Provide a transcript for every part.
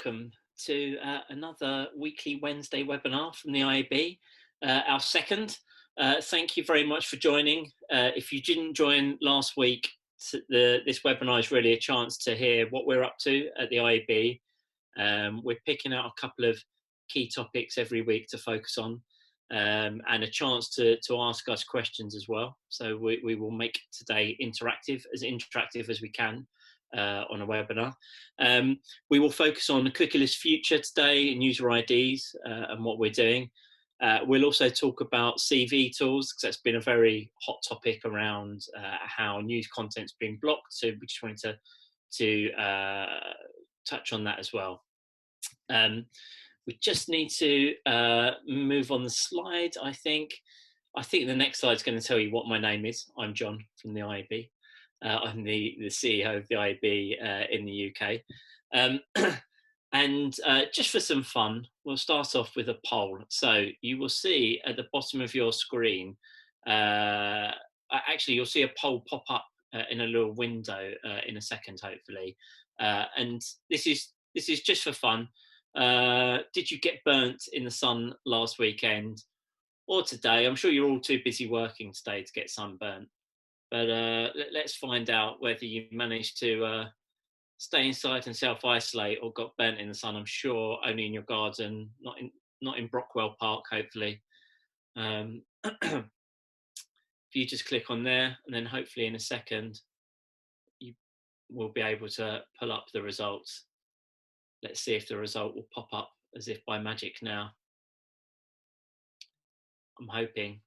welcome to another weekly Wednesday webinar from the IAB, our second. Thank you very much for joining. If you didn't join last week, this webinar is really a chance to hear what we're up to at the IAB. We're picking out a couple of key topics every week to focus on, and a chance to ask us questions as well. So we will make today interactive as we can on a webinar. We will focus on the cookieless future today and user IDs and what we're doing. We'll also talk about CV tools, because that's been a very hot topic around how news content's being blocked. So we just wanted to touch on that as well. We just need to move on the slide, I think. I think the next slide is going to tell you what my name is. I'm John from the IAB. I'm the CEO of the IAB in the UK. And just for some fun, we'll start off with a poll. So you will see at the bottom of your screen, actually you'll see a poll pop up in a little window in a second, hopefully. And this is just for fun. Did you get burnt in the sun last weekend or today? I'm sure you're all too busy working today to get sunburnt. But let's find out whether you managed to stay inside and self-isolate or got burnt in the sun. I'm sure only in your garden, not in Brockwell Park, hopefully. If you just click on there, and then hopefully in a second, you will be able to pull up the results. Let's see if the result will pop up as if by magic now. I'm hoping.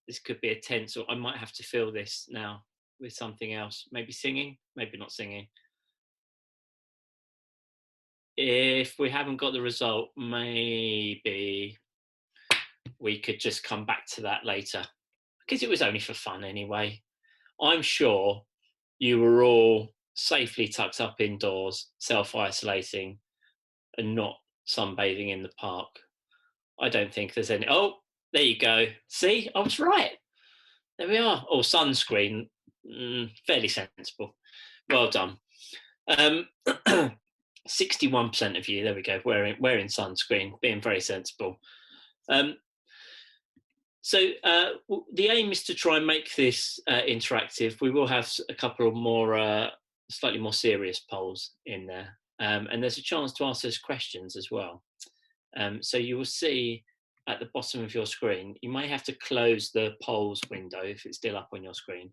This could be a tense, or I might have to fill this now with something else. Maybe singing, maybe not singing. If we haven't got the result, maybe we could just come back to that later, because it was only for fun anyway. I'm sure you were all safely tucked up indoors, self-isolating and not sunbathing in the park. I don't think there's any. Oh, there you go. See, I was right. There we are. Oh, sunscreen, fairly sensible. Well done. 61% of you, there we go, wearing sunscreen, being very sensible. So the aim is to try and make this interactive. We will have a couple of more, slightly more serious polls in there. And there's a chance to ask us questions as well. So you will see at the bottom of your screen, you may have to close the polls window if it's still up on your screen.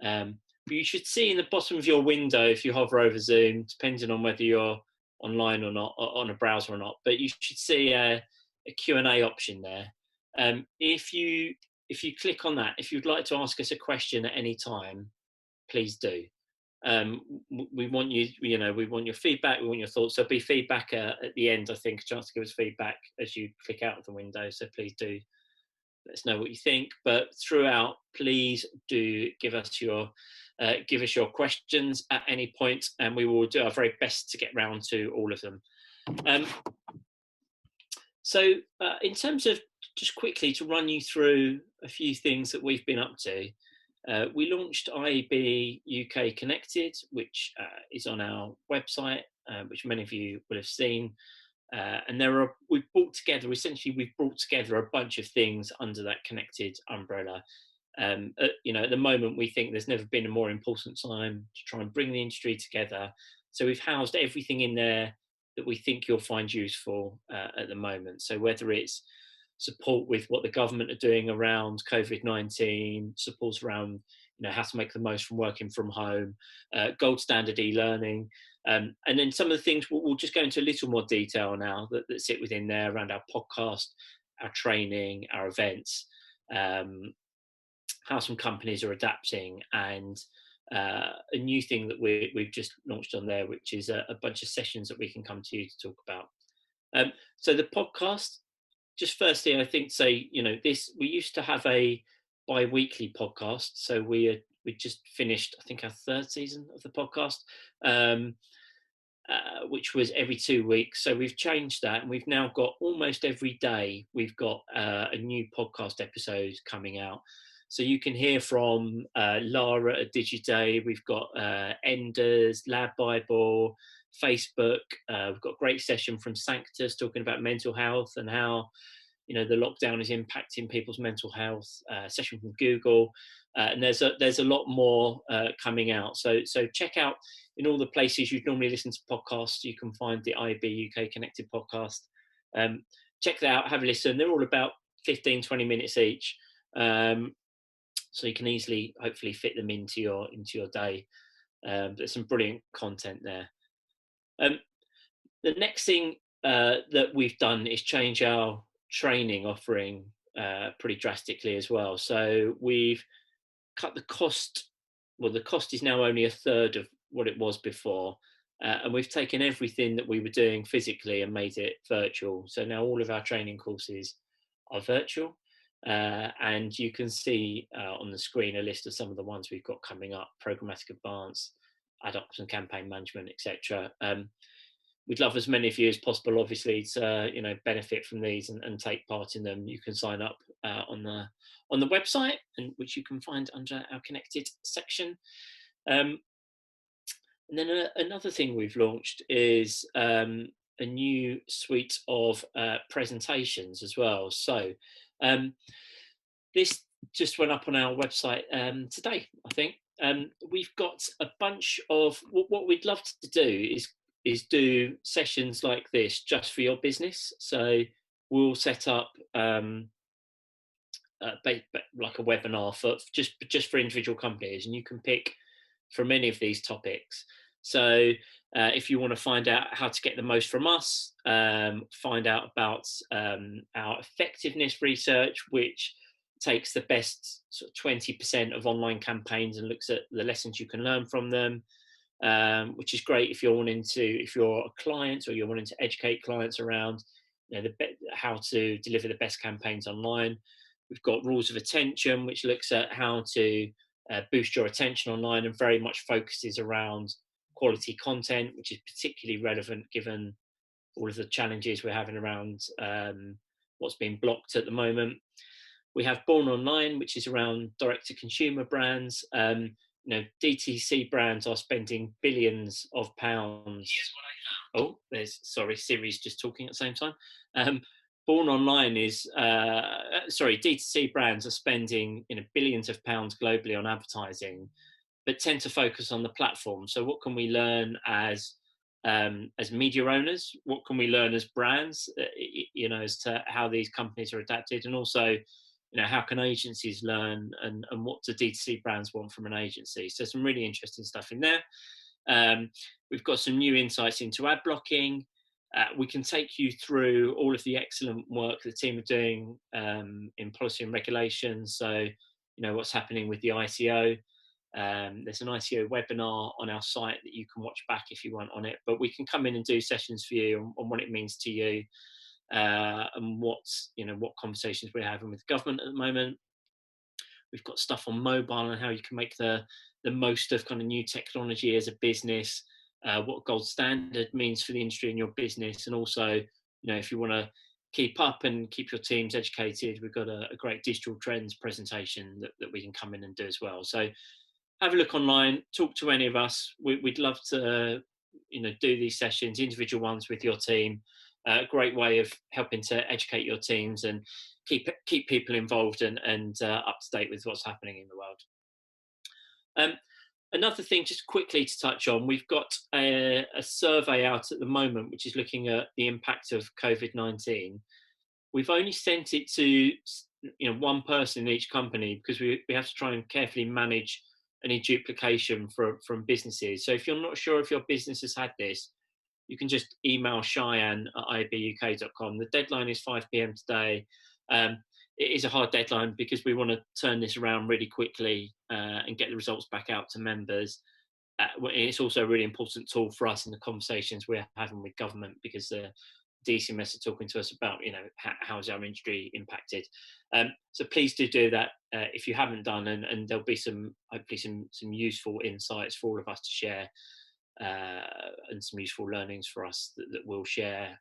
But you should see in the bottom of your window, if you hover over Zoom, depending on whether you're online or not, or on a browser or not, but you should see a Q&A option there. If you click on that, if you'd like to ask us a question at any time, please do. We want we want your feedback, we want your thoughts. There'll be feedback at the end, I think, a chance to give us feedback as you click out of the window, so please do let us know what you think. But throughout, please do give us your questions at any point, and we will do our very best to get round to all of them. So in terms of, just quickly to run you through a few things that we've been up to, we launched IAB UK Connected, which is on our website, which many of you will have seen. And we've brought together a bunch of things under that connected umbrella. At the moment, we think there's never been a more important time to try and bring the industry together. So we've housed everything in there that we think you'll find useful at the moment. So whether it's support with what the government are doing around COVID-19, support around how to make the most from working from home, gold standard e-learning, and then some of the things we'll just go into a little more detail now that sit within there around our podcast, our training, our events, how some companies are adapting, and a new thing that we've just launched on there, which is a bunch of sessions that we can come to you to talk about. So the podcast, just firstly, I think say, we used to have a bi-weekly podcast. So we just finished, I think, our third season of the podcast, which was every 2 weeks. So we've changed that, and we've now got almost every day, we've got a new podcast episode coming out. So you can hear from Lara at DigiDay. We've got Enders, Lab Bible, Facebook. We've got a great session from Sanctus talking about mental health and how the lockdown is impacting people's mental health. Session from Google, and there's a lot more coming out. So check out in all the places you'd normally listen to podcasts. You can find the IAB UK Connected podcast. Check that out, have a listen. They're all about 15-20 minutes each, so you can easily hopefully fit them into your day. There's some brilliant content there. The next thing that we've done is change our training offering pretty drastically as well. So we've cut the cost. Well, the cost is now only a third of what it was before, and we've taken everything that we were doing physically and made it virtual. So now all of our training courses are virtual, and you can see on the screen a list of some of the ones we've got coming up: programmatic advance, ad ops and campaign management, etc. We'd love as many of you as possible, obviously, to benefit from these and take part in them. You can sign up on the website, and which you can find under our connected section. And then another thing we've launched is a new suite of presentations as well. So this just went up on our website today, I think. We've got a bunch of what we'd love to do is do sessions like this just for your business. So we'll set up like a webinar for just for individual companies, and you can pick from any of these topics. So if you want to find out how to get the most from us, find out about our effectiveness research, which takes the best sort of 20% of online campaigns and looks at the lessons you can learn from them, which is great if you're a client or you're wanting to educate clients around how to deliver the best campaigns online. We've got rules of attention, which looks at how to boost your attention online and very much focuses around quality content, which is particularly relevant given all of the challenges we're having around what's being blocked at the moment. We have Born Online, which is around direct-to-consumer brands. DTC brands are spending billions of pounds. Here's what I found. Oh, Siri's just talking at the same time. Born Online is, DTC brands are spending billions of pounds globally on advertising, but tend to focus on the platform. So what can we learn as media owners? What can we learn as brands, as to how these companies are adapted? And also, how can agencies learn, and what do D2C brands want from an agency? So some really interesting stuff in there. We've got some new insights into ad blocking. We can take you through all of the excellent work the team are doing in policy and regulations. So, what's happening with the ICO. There's an ICO webinar on our site that you can watch back if you want on it, but we can come in and do sessions for you on what it means to you, and what conversations we're having with government at the moment. We've got stuff on mobile and how you can make the most of kind of new technology as a business, what gold standard means for the industry and your business, and also if you want to keep up and keep your teams educated, we've got a great digital trends presentation that we can come in and do as well. So have a look online, talk to any of us. We'd love to do these sessions, individual ones with your team. A great way of helping to educate your teams and keep people involved and up to date with what's happening in the world. Another thing, just quickly to touch on, we've got a survey out at the moment which is looking at the impact of COVID-19. We've only sent it to one person in each company because we have to try and carefully manage any duplication from businesses. So if you're not sure if your business has had this, you can just email Cheyenne at iabuk.com. The deadline is 5 p.m. today. It is a hard deadline because we want to turn this around really quickly and get the results back out to members. It's also a really important tool for us in the conversations we're having with government, because the DCMS are talking to us about, how is our industry impacted. So please do that if you haven't done, and there'll be hopefully some useful insights for all of us to share. And some useful learnings for us that we'll share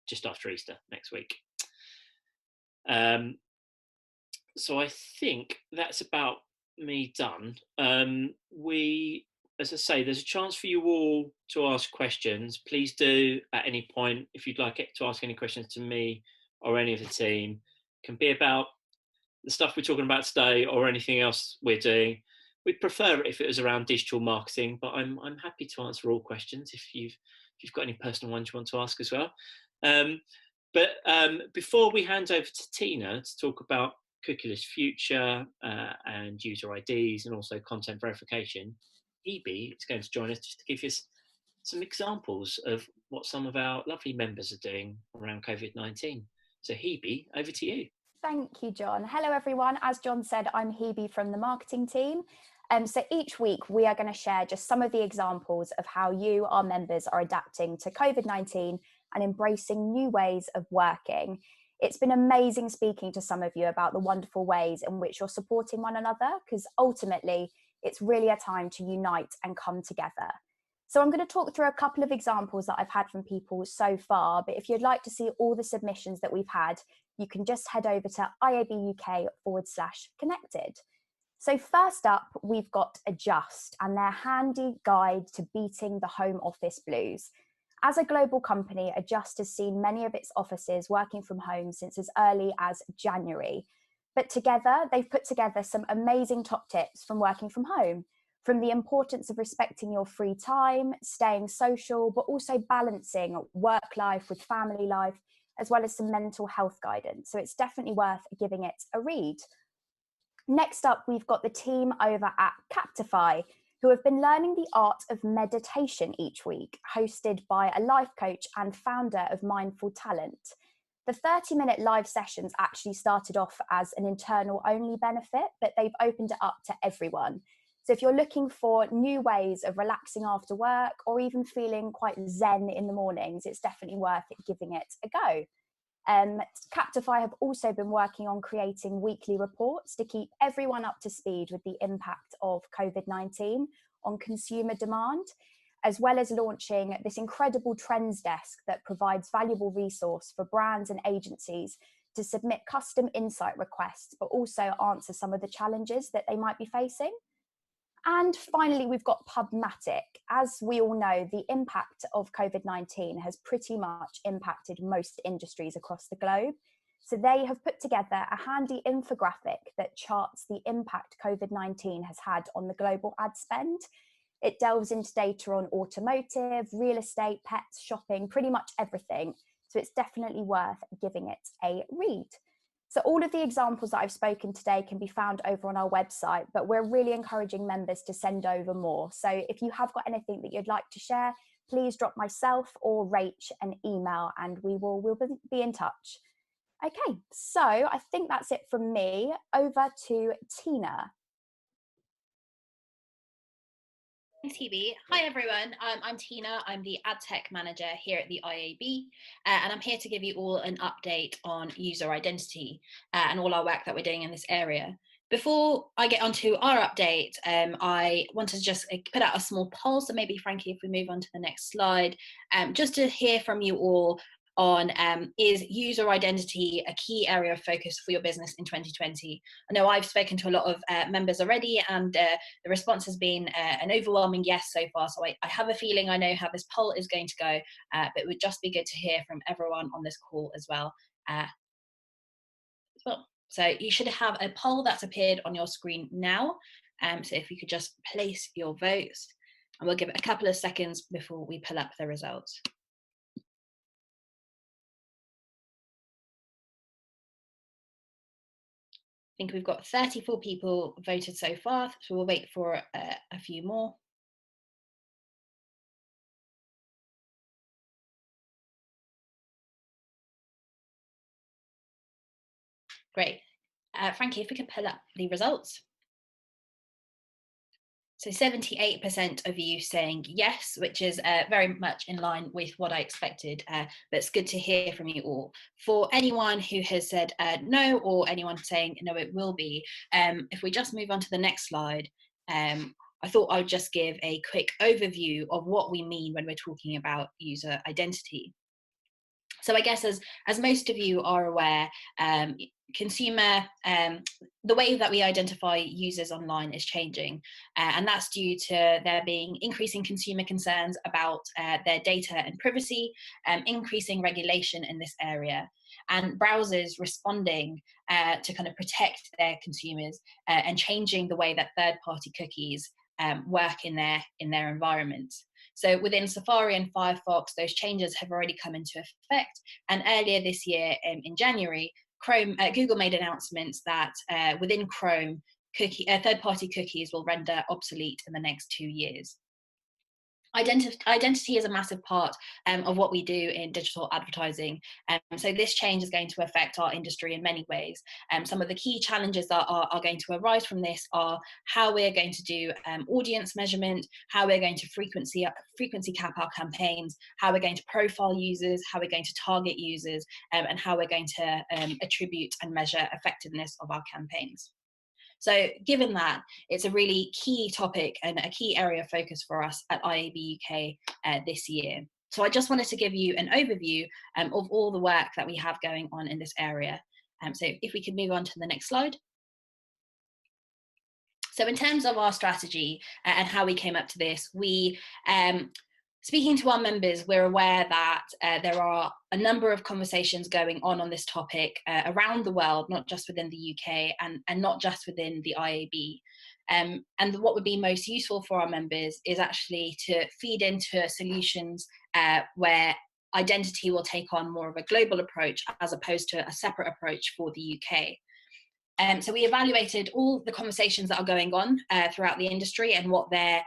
just after Easter next week. So I think that's about me done. We as I say, there's a chance for you all to ask questions. Please do at any point, if you'd like to ask any questions to me or any of the team. It can be about the stuff we're talking about today or anything else we're doing. We'd prefer it if it was around digital marketing, but I'm happy to answer all questions if you've got any personal ones you want to ask as well. But before we hand over to Tina to talk about cookieless future and user IDs and also content verification, Hebe is going to join us just to give us some examples of what some of our lovely members are doing around COVID-19. So Hebe, over to you. Thank you, John. Hello, everyone. As John said, I'm Hebe from the marketing team. So each week we are going to share just some of the examples of how you, our members, are adapting to COVID-19 and embracing new ways of working. It's been amazing speaking to some of you about the wonderful ways in which you're supporting one another, because ultimately it's really a time to unite and come together. So I'm going to talk through a couple of examples that I've had from people so far, but if you'd like to see all the submissions that we've had, you can just head over to IAB UK/connected. So first up, we've got Adjust and their handy guide to beating the home office blues. As a global company, Adjust has seen many of its offices working from home since as early as January. But together, they've put together some amazing top tips from working from home, from the importance of respecting your free time, staying social, but also balancing work life with family life, as well as some mental health guidance. So it's definitely worth giving it a read. Next up, we've got the team over at Captify, who have been learning the art of meditation each week, hosted by a life coach and founder of Mindful Talent. The 30-minute live sessions actually started off as an internal only benefit, but they've opened it up to everyone. So if you're looking for new ways of relaxing after work or even feeling quite zen in the mornings, it's definitely worth giving it a go. Captify have also been working on creating weekly reports to keep everyone up to speed with the impact of COVID-19 on consumer demand, as well as launching this incredible trends desk that provides valuable resource for brands and agencies to submit custom insight requests, but also answer some of the challenges that they might be facing. And finally, we've got Pubmatic. As we all know, the impact of COVID-19 has pretty much impacted most industries across the globe. So they have put together a handy infographic that charts the impact COVID-19 has had on the global ad spend. It delves into data on automotive, real estate, pets, shopping, pretty much everything. So it's definitely worth giving it a read. So all of the examples that I've spoken today can be found over on our website, but we're really encouraging members to send over more. So if you have got anything that you'd like to share, please drop myself or Rach an email and we'll be in touch. Okay, so I think that's it from me. Over to Tina. Thanks, Hebe. Hi, everyone. I'm Tina. I'm the ad tech manager here at the IAB, and I'm here to give you all an update on user identity and all our work that we're doing in this area. Before I get onto our update, I wanted to just put out a small poll. So maybe, Frankie, if we move on to the next slide, just to hear from you all on is user identity a key area of focus for your business in 2020? I know I've spoken to a lot of members already, and the response has been an overwhelming yes so far. So I have a feeling I know how this poll is going to go, but it would just be good to hear from everyone on this call as well. So you should have a poll that's appeared on your screen now. So if you could just place your votes, and we'll give it a couple of seconds before we pull up the results. I think we've got 34 people voted so far, so we'll wait for a few more. Great. Frankie, if we could pull up the results. So 78% of you saying yes, which is very much in line with what I expected, but it's good to hear from you all. For anyone who has said no, or anyone saying no, it will be, if we just move on to the next slide, I thought I would just give a quick overview of what we mean when we're talking about user identity. So I guess as most of you are aware, the way that we identify users online is changing, and that's due to there being increasing consumer concerns about their data and privacy, increasing regulation in this area, and browsers responding to kind of protect their consumers and changing the way that third-party cookies work in their environment. So within Safari and Firefox, those changes have already come into effect. And earlier this year, in January, Google made announcements that within Chrome, third-party cookies will render obsolete in the next 2 years. Identity is a massive part of what we do in digital advertising. So this change is going to affect our industry in many ways. Some of the key challenges that are going to arise from this are how we're going to do audience measurement, how we're going to frequency cap our campaigns, how we're going to profile users, how we're going to target users, and how we're going to attribute and measure effectiveness of our campaigns. So given that, it's a really key topic and a key area of focus for us at IAB UK this year. So I just wanted to give you an overview of all the work that we have going on in this area. So if we could move on to the next slide. So in terms of our strategy and how we came up to this, speaking to our members, we're aware that there are a number of conversations going on this topic around the world, not just within the UK and not just within the IAB. And what would be most useful for our members is actually to feed into solutions where identity will take on more of a global approach as opposed to a separate approach for the UK. So we evaluated all the conversations that are going on throughout the industry and what their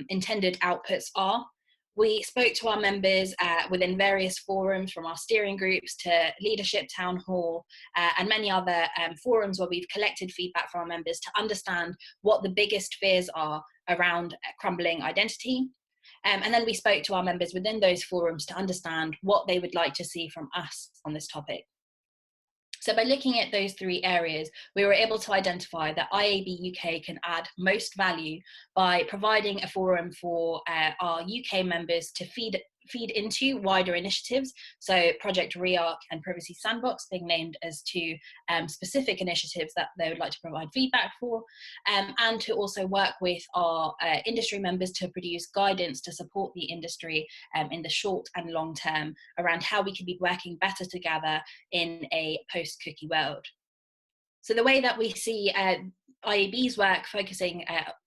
intended outputs are. We spoke to our members within various forums, from our steering groups to leadership town hall and many other forums where we've collected feedback from our members to understand what the biggest fears are around crumbling identity. And then we spoke to our members within those forums to understand what they would like to see from us on this topic. So by looking at those three areas, we were able to identify that IAB UK can add most value by providing a forum for our UK members to feed into wider initiatives. So Project REARC and Privacy Sandbox being named as two specific initiatives that they would like to provide feedback for, and to also work with our industry members to produce guidance to support the industry in the short and long term around how we can be working better together in a post-cookie world. So the way that we see IAB's work focusing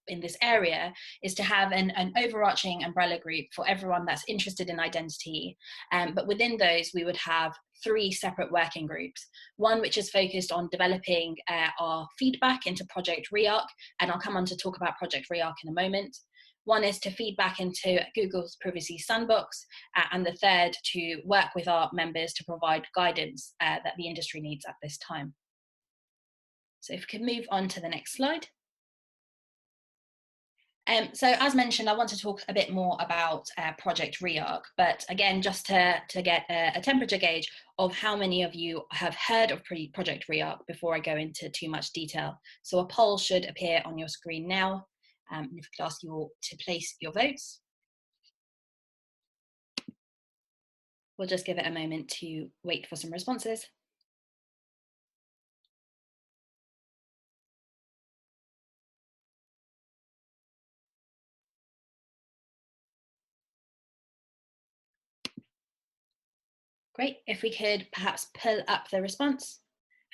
in this area is to have an overarching umbrella group for everyone that's interested in identity. But within those, we would have 3 separate working groups. One which is focused on developing our feedback into Project REARC, and I'll come on to talk about Project REARC in a moment. One is to feed back into Google's Privacy Sandbox, and the third to work with our members to provide guidance that the industry needs at this time. So if we could move on to the next slide. So as mentioned, I want to talk a bit more about Project REARC, but again, just to get a temperature gauge of how many of you have heard of Project REARC before I go into too much detail. So a poll should appear on your screen now. And if I could ask you all to place your votes. We'll just give it a moment to wait for some responses. Great, if we could perhaps pull up the response.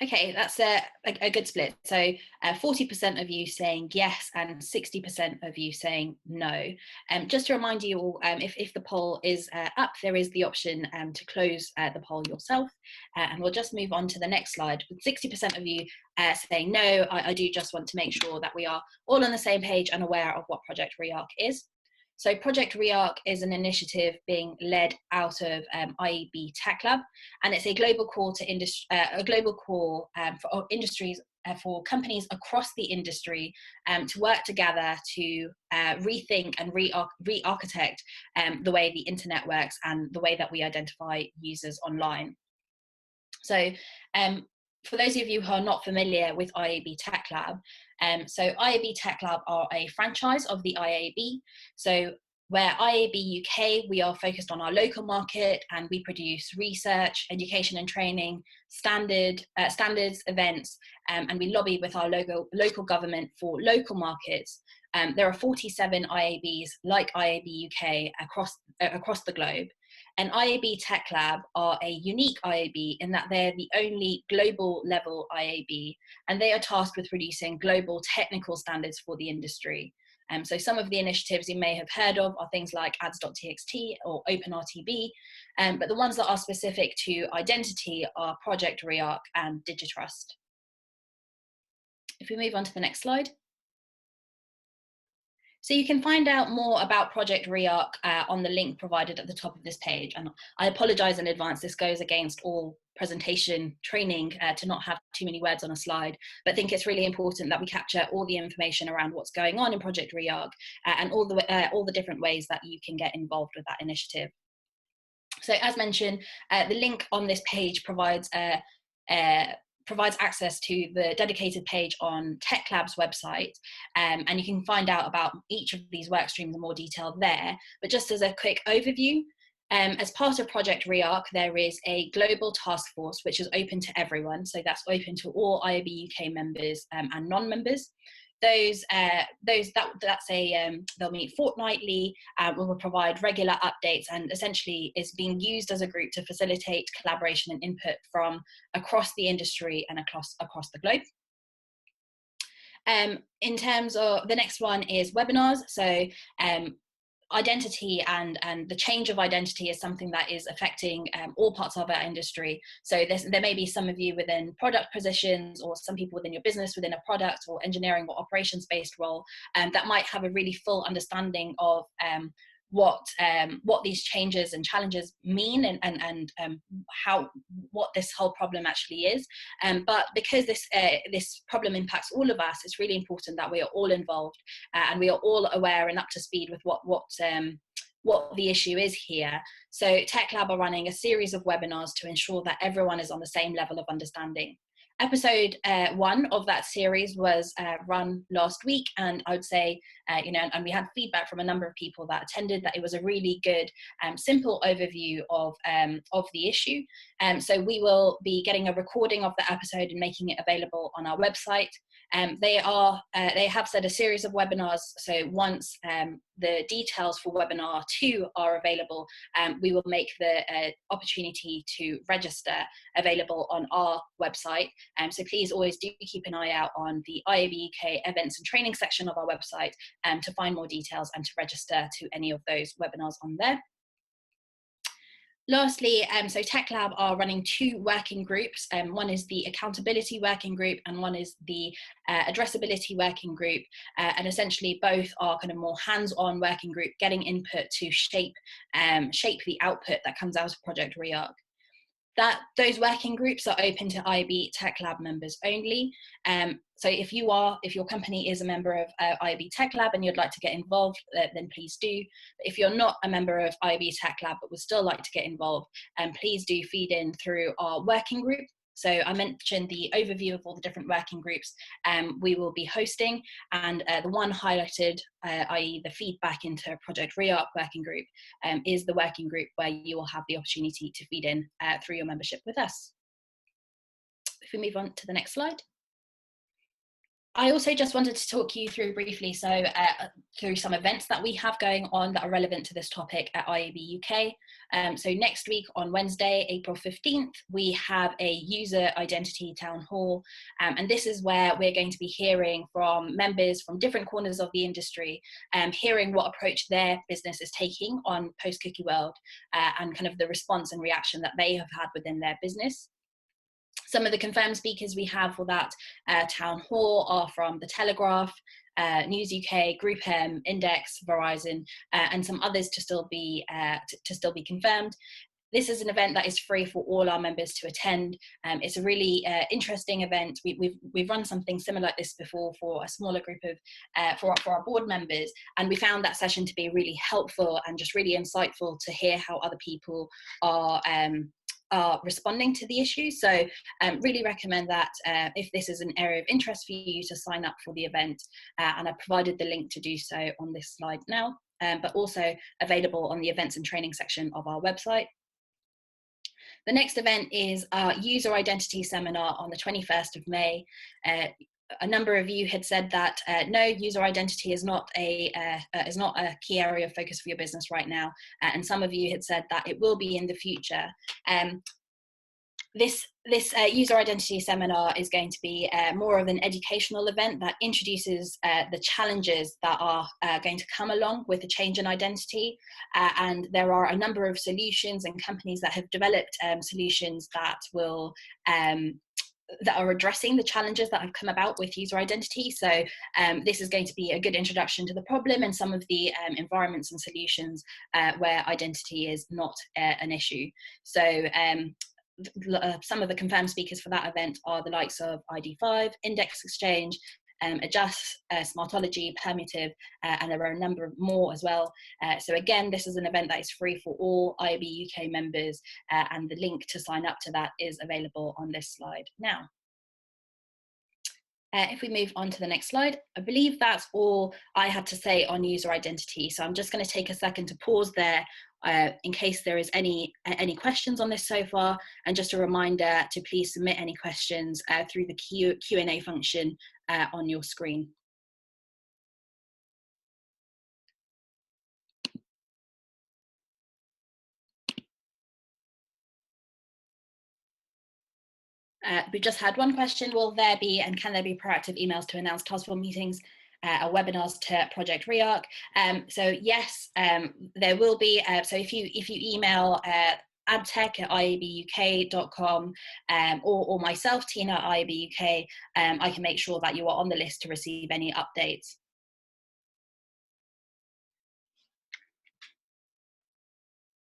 Okay, that's a good split. So 40% of you saying yes and 60% of you saying no. Just to remind you all, if the poll is up, there is the option to close the poll yourself. And we'll just move on to the next slide. With 60% of you saying no, I do just want to make sure that we are all on the same page and aware of what Project REARC is. So Project REARC is an initiative being led out of IAB Tech Lab, and it's a global call to for industries, for companies across the industry to work together to rethink and re-architect the way the internet works and the way that we identify users online. So for those of you who are not familiar with IAB Tech Lab, so IAB Tech Lab are a franchise of the IAB. So where IAB UK, we are focused on our local market, and we produce research, education and training, standards, events, and we lobby with our local government for local markets. There are 47 IABs like IAB UK across the globe. And IAB Tech Lab are a unique IAB in that they're the only global level IAB, and they are tasked with producing global technical standards for the industry. So some of the initiatives you may have heard of are things like ads.txt or OpenRTB, but the ones that are specific to identity are Project Rearc and Digitrust. If we move on to the next slide. So you can find out more about Project Rearc on the link provided at the top of this page. And I apologize in advance, this goes against all presentation training to not have too many words on a slide, but I think it's really important that we capture all the information around what's going on in Project Rearc and all the different ways that you can get involved with that initiative. So as mentioned, the link on this page provides access to the dedicated page on Tech Lab's website, and you can find out about each of these work streams in more detail there. But just as a quick overview, as part of Project Rearc, there is a global task force which is open to everyone. So that's open to all IAB UK members and non-members. They'll meet fortnightly, will provide regular updates, and essentially is being used as a group to facilitate collaboration and input from across the industry and across the globe. In terms of the next one is webinars. So identity and the change of identity is something that is affecting all parts of our industry. So there may be some of you within product positions, or some people within your business within a product or engineering or operations based role that might have a really full understanding of what these changes and challenges mean and what this whole problem actually is. But because this problem impacts all of us, it's really important that we are all involved and we are all aware and up to speed with what the issue is here. So Tech Lab are running a series of webinars to ensure that everyone is on the same level of understanding. Episode 1 of that series was run last week, and I would say, and we had feedback from a number of people that attended that it was a really good, simple overview of the issue. So we will be getting a recording of the episode and making it available on our website. They have set a series of webinars. So once the details for webinar 2 are available, we will make the opportunity to register available on our website. So please always do keep an eye out on the IAB UK events and training section of our website to find more details and to register to any of those webinars on there. Lastly, so Tech Lab are running 2 working groups. One is the accountability working group and one is the addressability working group. And essentially both are kind of more hands-on working group, getting input to shape the output that comes out of Project Rearc. Those working groups are open to IAB Tech Lab members only. So if your company is a member of IAB Tech Lab and you'd like to get involved, then please do. But if you're not a member of IAB Tech Lab but would still like to get involved, please do feed in through our working group. So I mentioned the overview of all the different working groups we will be hosting, and the one highlighted, i.e. the feedback into Project Rearc working group, is the working group where you will have the opportunity to feed in through your membership with us. If we move on to the next slide. I also just wanted to talk you through briefly, through some events that we have going on that are relevant to this topic at IAB UK. So next week on Wednesday, April 15th, we have a user identity town hall. And this is where we're going to be hearing from members from different corners of the industry, hearing what approach their business is taking on post-cookie world and kind of the response and reaction that they have had within their business. Some of the confirmed speakers we have for that town hall are from The Telegraph, News UK, Group M, Index, Verizon, and some others to still be confirmed. This is an event that is free for all our members to attend. It's a really interesting event. We've run something similar like this before for a smaller group of for our board members, and we found that session to be really helpful and just really insightful to hear how other people are are responding to the issue. So really recommend that if this is an area of interest for you, to sign up for the event, and I've provided the link to do so on this slide now, but also available on the events and training section of our website. The next event is our user identity seminar on the 21st of May. A number of you had said that no, user identity is not a key area of focus for your business right now, and some of you had said that it will be in the future. This user identity seminar is going to be more of an educational event that introduces the challenges that are going to come along with the change in identity, and there are a number of solutions and companies that have developed solutions that will that are addressing the challenges that have come about with user identity. So this is going to be a good introduction to the problem and some of the environments and solutions where identity is not an issue. So some of the confirmed speakers for that event are the likes of ID5, Index Exchange, Adjust, Smartology, Permutive, and there are a number of more as well. So again, this is an event that is free for all IAB UK members, and the link to sign up to that is available on this slide now. If we move on to the next slide, I believe that's all I had to say on user identity. So I'm just going to take a second to pause there in case there is any questions on this so far, and just a reminder to please submit any questions through the Q&A function on your screen. We just had one question: will there be and can there be proactive emails to announce task force meetings or webinars to Project REARC? So yes, there will be. So if you email adtech@iabuk.com or myself, Tina at IAB UK, I can make sure that you are on the list to receive any updates.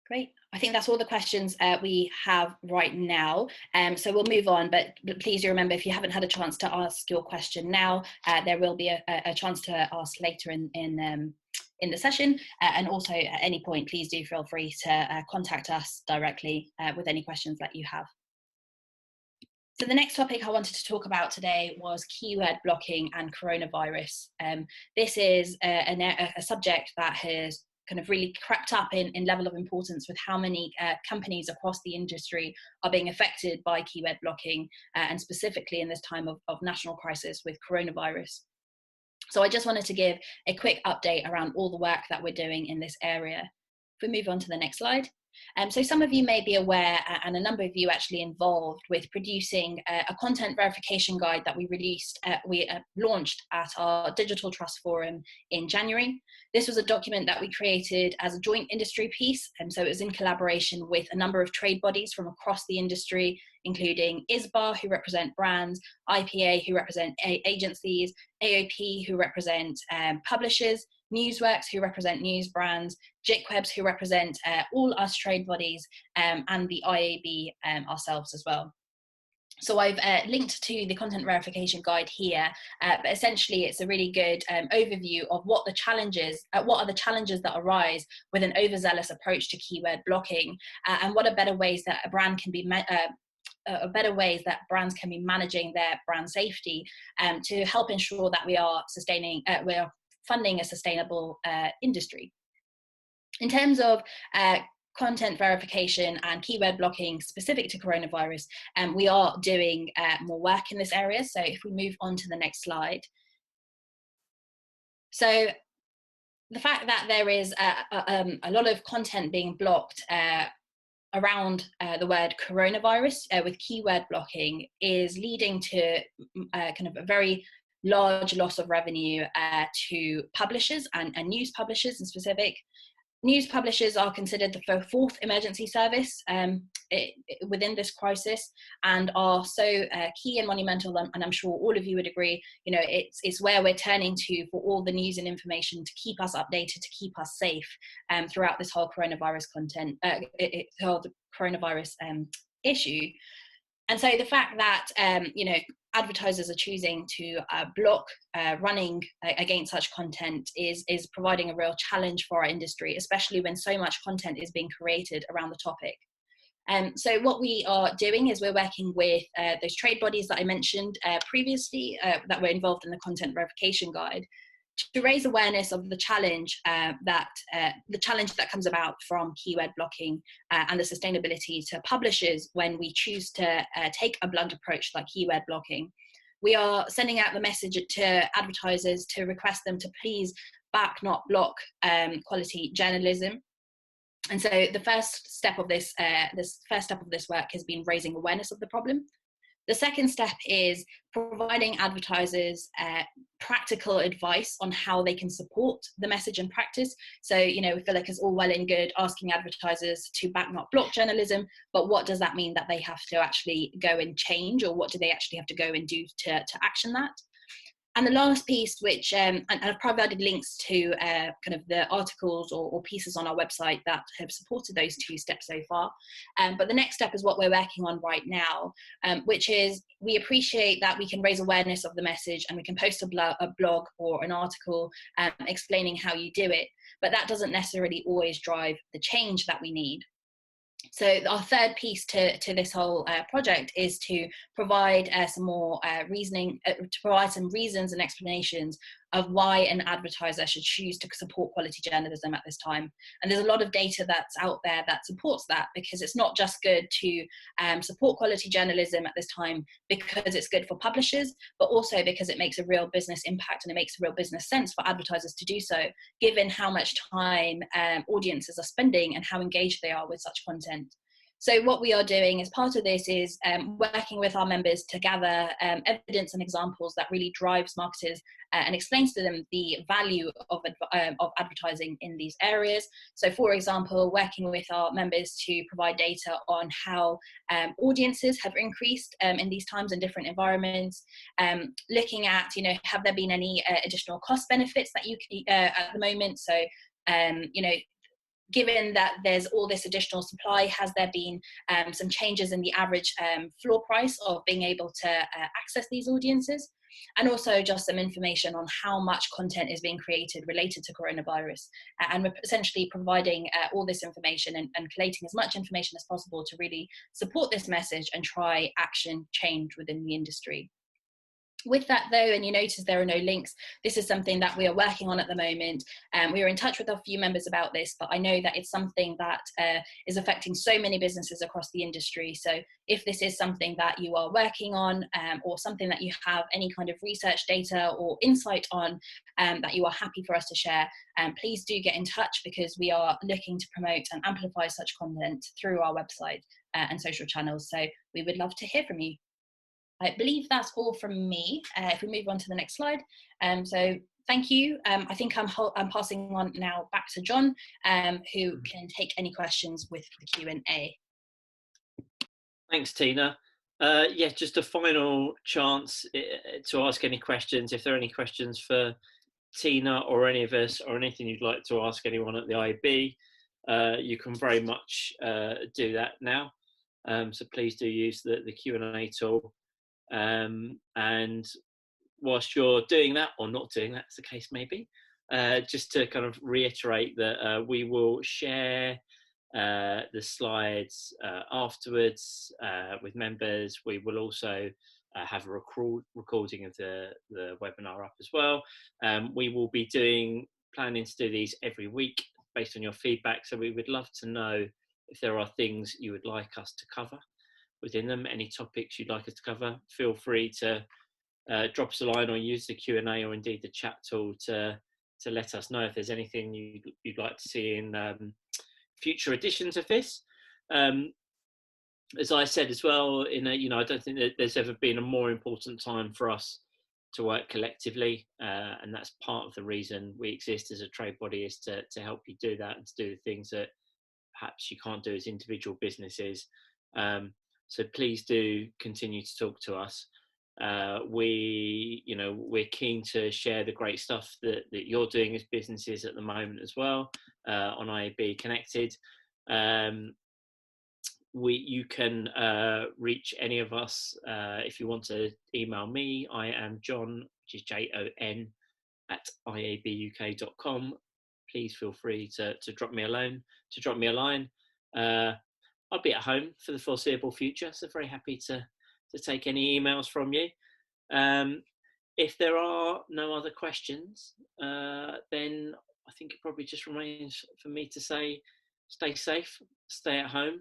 Great. I think that's all the questions we have right now. So we'll move on, but please do remember, if you haven't had a chance to ask your question now, there will be a chance to ask later in the session. And also at any point, please do feel free to contact us directly with any questions that you have. So the next topic I wanted to talk about today was keyword blocking and coronavirus. This is a subject that has kind of really crept up in level of importance with how many companies across the industry are being affected by keyword blocking, and specifically in this time of national crisis with coronavirus. So I just wanted to give a quick update around all the work that we're doing in this area. If we move on to the next slide. So some of you may be aware, and a number of you actually involved with producing a content verification guide that we launched at our Digital Trust Forum in January. This was a document that we created as a joint industry piece, and so it was in collaboration with a number of trade bodies from across the industry, including ISBA, who represent brands, IPA, who represent agencies, AOP, who represent publishers, Newsworks, who represent news brands, JICWebs, who represent all us trade bodies, and the IAB ourselves as well. So I've linked to the content verification guide here, but essentially it's a really good overview of what are the challenges that arise with an overzealous approach to keyword blocking, and what are better ways that brands can be managing their brand safety to help ensure that we are funding a sustainable industry. In terms of content verification and keyword blocking specific to coronavirus, we are doing more work in this area. So if we move on to the next slide. So the fact that there is a lot of content being blocked around the word coronavirus with keyword blocking is leading to kind of a very large loss of revenue to publishers and news publishers in specific. News publishers are considered the fourth emergency service within this crisis, and are so key and monumental, and I'm sure all of you would agree, you know, it's where we're turning to for all the news and information to keep us updated, to keep us safe throughout this whole coronavirus issue. And so the fact that you know, advertisers are choosing to block running against such content is providing a real challenge for our industry, especially when so much content is being created around the topic. So what we are doing is we're working with those trade bodies that I mentioned previously that were involved in the content verification guide, to raise awareness of the challenge that comes about from keyword blocking and the sustainability to publishers when we choose to take a blunt approach like keyword blocking. We are sending out the message to advertisers to request them to please back, not block quality journalism. And so the first step of this work has been raising awareness of the problem. The second step is providing advertisers practical advice on how they can support the message and practice. So, we feel like it's all well and good asking advertisers to back, not block journalism, but what does that mean that they have to actually go and change, or what do they actually have to go and do to action that? And the last piece, which, and I've provided links to kind of the articles or pieces on our website that have supported those two steps so far. But the next step is what we're working on right now, which is we appreciate that we can raise awareness of the message and we can post a blog or an article explaining how you do it, but that doesn't necessarily always drive the change that we need. So our third piece to this whole project is to provide some more reasoning, to provide some reasons and explanations of why an advertiser should choose to support quality journalism at this time. And there's a lot of data that's out there that supports that, because it's not just good to support quality journalism at this time because it's good for publishers, but also because it makes a real business impact and it makes a real business sense for advertisers to do so, given how much time audiences are spending and how engaged they are with such content. So what we are doing as part of this is working with our members to gather evidence and examples that really drives marketers and explains to them the value of advertising in these areas. So for example, working with our members to provide data on how audiences have increased in these times in different environments, looking at, have there been any additional cost benefits that you can, at the moment? So, given that there's all this additional supply, has there been some changes in the average floor price of being able to access these audiences? And also just some information on how much content is being created related to coronavirus. And we're essentially providing all this information and collating as much information as possible to really support this message and try action change within the industry. With that though, and you notice there are no links, this is something that we are working on at the moment. We are in touch with a few members about this, but I know that it's something that is affecting so many businesses across the industry. So if this is something that you are working on or something that you have any kind of research data or insight on that you are happy for us to share, please do get in touch, because we are looking to promote and amplify such content through our website and social channels. So we would love to hear from you. I believe that's all from me. If we move on to the next slide. So thank you. I think I'm passing on now back to John, who can take any questions with the Q&A. Thanks, Tina. Yeah, just a final chance to ask any questions. If there are any questions for Tina or any of us, or anything you'd like to ask anyone at the IAB, you can very much do that now. So please do use the Q&A tool. And whilst you're doing that, or not doing that, as the case may be, just to kind of reiterate that we will share the slides afterwards with members. We will also have a recording of the webinar up as well. We will be planning to do these every week based on your feedback, so we would love to know if there are things you would like us to cover within them, any topics you'd like us to cover. Feel free to drop us a line or use the Q&A or indeed the chat tool to let us know if there's anything you'd like to see in future editions of this. As I said as well, I don't think that there's ever been a more important time for us to work collectively, and that's part of the reason we exist as a trade body, is to help you do that and to do the things that perhaps you can't do as individual businesses. So please do continue to talk to us. We're keen to share the great stuff that you're doing as businesses at the moment as well on IAB Connected. You can reach any of us if you want to email me. I am John, which is JON, at iabuk.com. Please feel free to drop me a line. I'll be at home for the foreseeable future, so very happy to take any emails from you. If there are no other questions, then I think it probably just remains for me to say, stay safe, stay at home.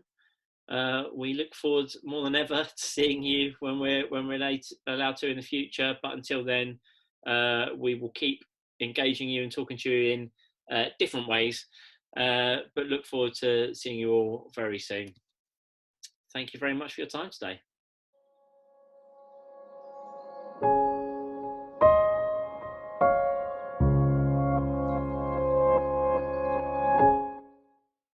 We look forward more than ever to seeing you when we're allowed to in the future. But until then, we will keep engaging you and talking to you in different ways. But look forward to seeing you all very soon. Thank you very much for your time today.